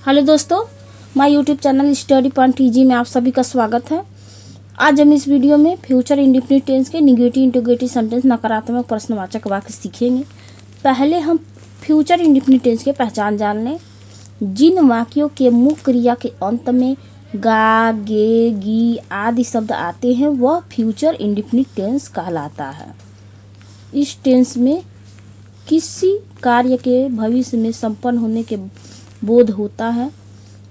Hello दोस्तों, my YouTube channel study point TG में आप सभी का स्वागत है। आज हम इस वीडियो में फ्यूचर इंडेफिनिट टेंस के निगेटिव इंटीग्रेटिव सेंटेंस नकारात्मक प्रश्नवाचक वाक्य सीखेंगे। पहले हम फ्यूचर इंडेफिनिट टेंस की पहचान जान लें। जिन वाक्यों के मुख्य क्रिया के अंत में गा, गे, गी आदि शब्द आते हैं वह फ्यूचर इंडेफिनिट टेंस कहलाता है। इस टेंस में किसी कार्य के भविष्य में संपन्न होने के बोध होता है,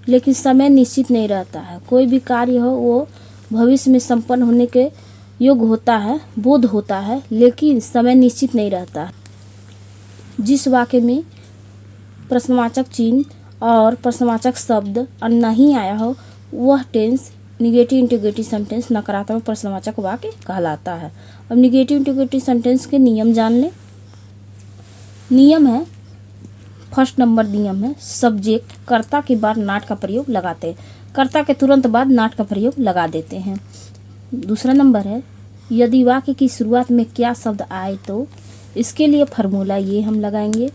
लेकिन समय निश्चित नहीं रहता है। कोई भी कार्य हो वो भविष्य में संपन्न होने के योग्य होता है, बोध होता है, लेकिन समय निश्चित नहीं रहता है। जिस वाक्य में प्रश्नवाचक चिन्ह और प्रश्नवाचक शब्द नहीं आया हो वह टेंस निगेटिव इंटीग्रेटिव सेंटेंस नकारात्मक प्रश्नवाचक वाक्य कहलाता है। अब निगेटिव इंटीग्रेटिव सेंटेंस के नियम जान लें। नियम है, फर्स्ट नंबर नियम है, सब्जेक्ट कर्ता के बाद नाट का प्रयोग लगाते हैं, कर्ता के तुरंत बाद नाट का प्रयोग लगा देते हैं। दूसरा नंबर है, यदि वाक्य की शुरुआत में क्या शब्द आए तो इसके लिए फार्मूला ये हम लगाएंगे।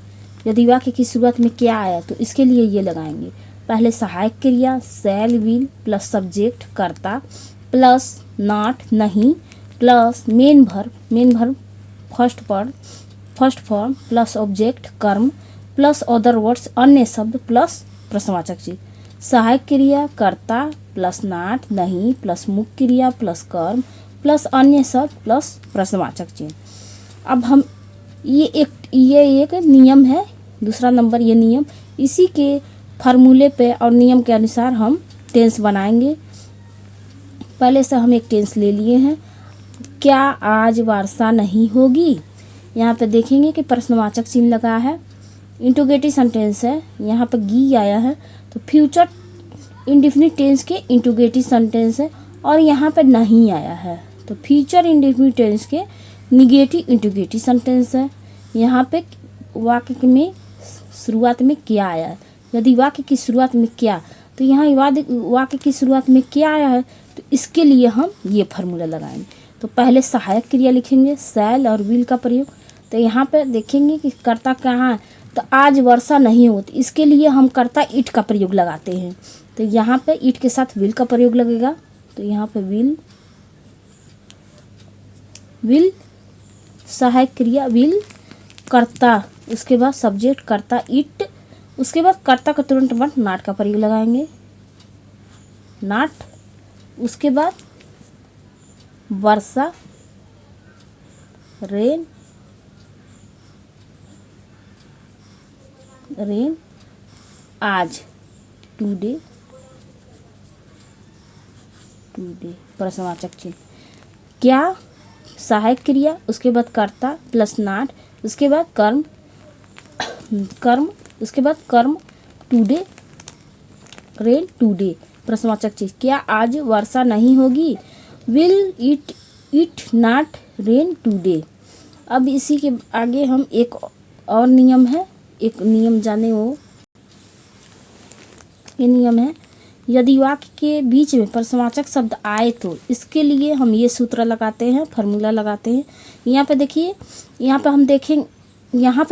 यदि वाक्य की शुरुआत में क्या आया तो इसके लिए ये लगाएंगे। पहले सहायक क्रिया शैल विल प्लस सब्जेक्ट कर्ता प्लस नाट नहीं plus main verb first form plus object कर्म प्लस अदर वर्ड्स अन्य शब्द प्लस प्रश्नवाचक चिन्ह। सहायक क्रिया कर्ता प्लस नाट नहीं प्लस मुख्य क्रिया प्लस कर्म प्लस अन्य शब्द प्लस प्रश्नवाचक चिन्ह। अब हम ये एक नियम है। दूसरा नंबर ये नियम, इसी के फार्मूले पे और नियम के अनुसार हम टेंस बनाएंगे। पहले से हम एक टेंस ले लिए हैं। क्या आज वर्षा नहीं होगी? यहाँ पे देखेंगे कि प्रश्नवाचक चिन्ह लगा है, इंटीग्रेटिव सेंटेंस है, यहाँ पर गी आया है तो फ्यूचर इंडेफिनिट टेंस के इंटीग्रेटिव सेंटेंस है, और यहाँ पर नहीं आया है तो फ्यूचर इंडेफिनिट टेंस के निगेटिव इंटीग्रेटिव सेंटेंस है। यहाँ पे वाक्य में शुरुआत में क्या आया है, यदि वाक्य की शुरुआत में क्या तो यहाँ वाक्य की शुरुआत में क्या आया है तो इसके लिए हम ये फार्मूला लगाएंगे। तो पहले सहायक क्रिया लिखेंगे शैल और विल का प्रयोग। तो यहाँ पे देखेंगे कि कर्ता कहाँ है, तो आज वर्षा नहीं होती, इसके लिए हम कर्ता इट का प्रयोग लगाते हैं। तो यहाँ पे इट के साथ विल का प्रयोग लगेगा। तो यहाँ पे विल सहायक क्रिया विल कर्ता, उसके बाद सब्जेक्ट कर्ता इट, उसके बाद कर्ता का तुरंत बाद नाट का प्रयोग लगाएंगे नाट, उसके बाद वर्षा रेन आज टुडे प्रश्नवाचक चिन्ह। क्या सहायक क्रिया, उसके बाद कर्ता प्लस नाट, उसके बाद कर्म उसके बाद कर्म टुडे रेन टुडे प्रश्नवाचक चिन्ह। क्या आज वर्षा नहीं होगी? Will it not rain today. अब इसी के आगे हम एक और नियम है, एक नियम जाने वो ये नियम है, यदि वाक्य के बीच में प्रश्नवाचक शब्द आए तो इसके लिए हम ये सूत्र लगाते हैं, फार्मूला लगाते हैं। यहाँ पे देखिए, यहाँ पे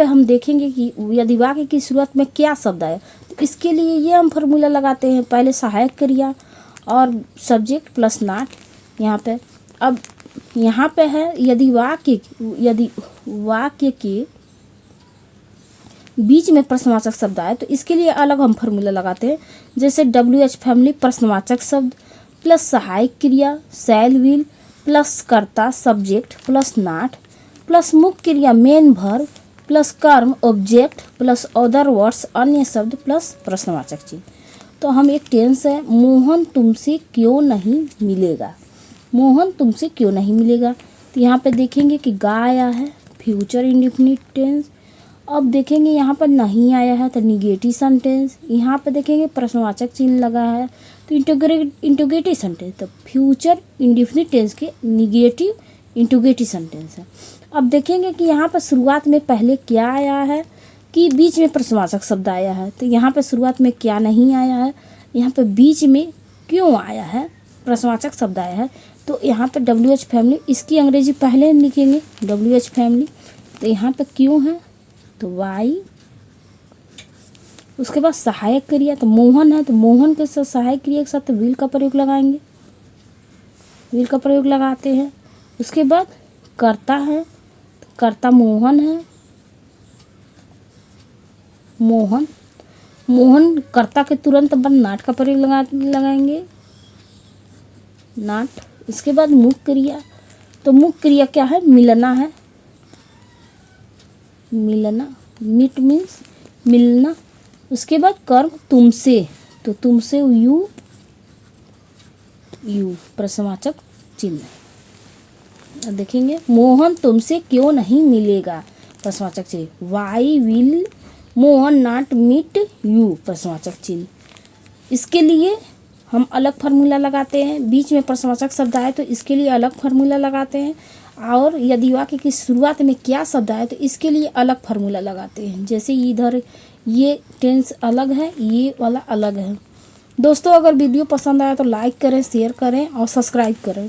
हम देखेंगे कि यदि वाक्य की शुरुआत में क्या शब्द आए तो इसके लिए ये हम फार्मूला लगाते हैं। पहले सहायक क्रिया और सब्जेक्ट प्लस नाट यहाँ पे। अब यहाँ पे है यदि वाक्य के बीच में प्रश्नवाचक शब्द आए तो इसके लिए अलग हम फार्मूला लगाते हैं। जैसे WH फैमिली प्रश्नवाचक शब्द प्लस सहायक क्रिया शैल विल प्लस कर्ता सब्जेक्ट प्लस नाट प्लस मुख्य क्रिया मेन वर्ब प्लस कर्म ऑब्जेक्ट प्लस अदर वर्ड्स अन्य शब्द प्लस प्रश्नवाचक चिन्ह। तो हम एक टेंस है, मोहन तुमसे क्यों नहीं मिलेगा। मोहन तुमसे क्यों नहीं मिलेगा, तो यहाँ पे देखेंगे कि गा आया है फ्यूचर इंडेफिनिट टेंस। अब देखेंगे यहाँ पर नहीं आया है तो निगेटिव सेंटेंस। यहाँ पे देखेंगे प्रश्नवाचक चिन्ह लगा है तो इंटीग्रेटिव सेंटेंस, तो फ्यूचर इंडेफिनिट टेंस के निगेटिव इंटीग्रेटिव सेंटेंस है। अब देखेंगे कि यहाँ पर शुरुआत में पहले क्या आया है कि बीच में प्रश्नवाचक शब्द आया है, तो यहाँ पर शुरुआत में क्या नहीं आया है, यहाँ पर बीच में क्यों आया है, प्रश्नवाचक शब्द आया है। तो यहाँ पर WH फैमिली, इसकी अंग्रेजी पहले लिखेंगे WH फैमिली। तो यहाँ पर क्यों है तो वाई उसके बाद सहायक क्रिया, तो मोहन है तो मोहन के साथ सहायक क्रिया के साथ विल का प्रयोग लगाएंगे, विल का प्रयोग लगाते हैं। उसके बाद कर्ता है तो कर्ता मोहन है, मोहन, मोहन कर्ता के तुरंत बाद नाट का प्रयोग लगाएंगे, नाट। इसके बाद मुख्य क्रिया, तो मुख्य क्रिया क्या है, मिलना है, मिलना, मीट मीन्स मिलना। उसके बाद कर्म तुमसे, तो तुमसे यू, यू प्रश्नवाचक चिन्ह। देखेंगे मोहन तुमसे क्यों नहीं मिलेगा, प्रश्नवाचक चिन्ह। Why will Mohan not meet you, प्रश्नवाचक चिन्ह। इसके लिए हम अलग फार्मूला लगाते हैं, बीच में प्रश्नवाचक शब्द आए तो इसके लिए अलग फार्मूला लगाते हैं, और यदि वाक्य की शुरुआत में क्या शब्द आए तो इसके लिए अलग फार्मूला लगाते हैं। जैसे इधर ये टेंस अलग है, ये वाला अलग है। दोस्तों अगर वीडियो पसंद आया तो लाइक करें, शेयर करें और सब्सक्राइब करें।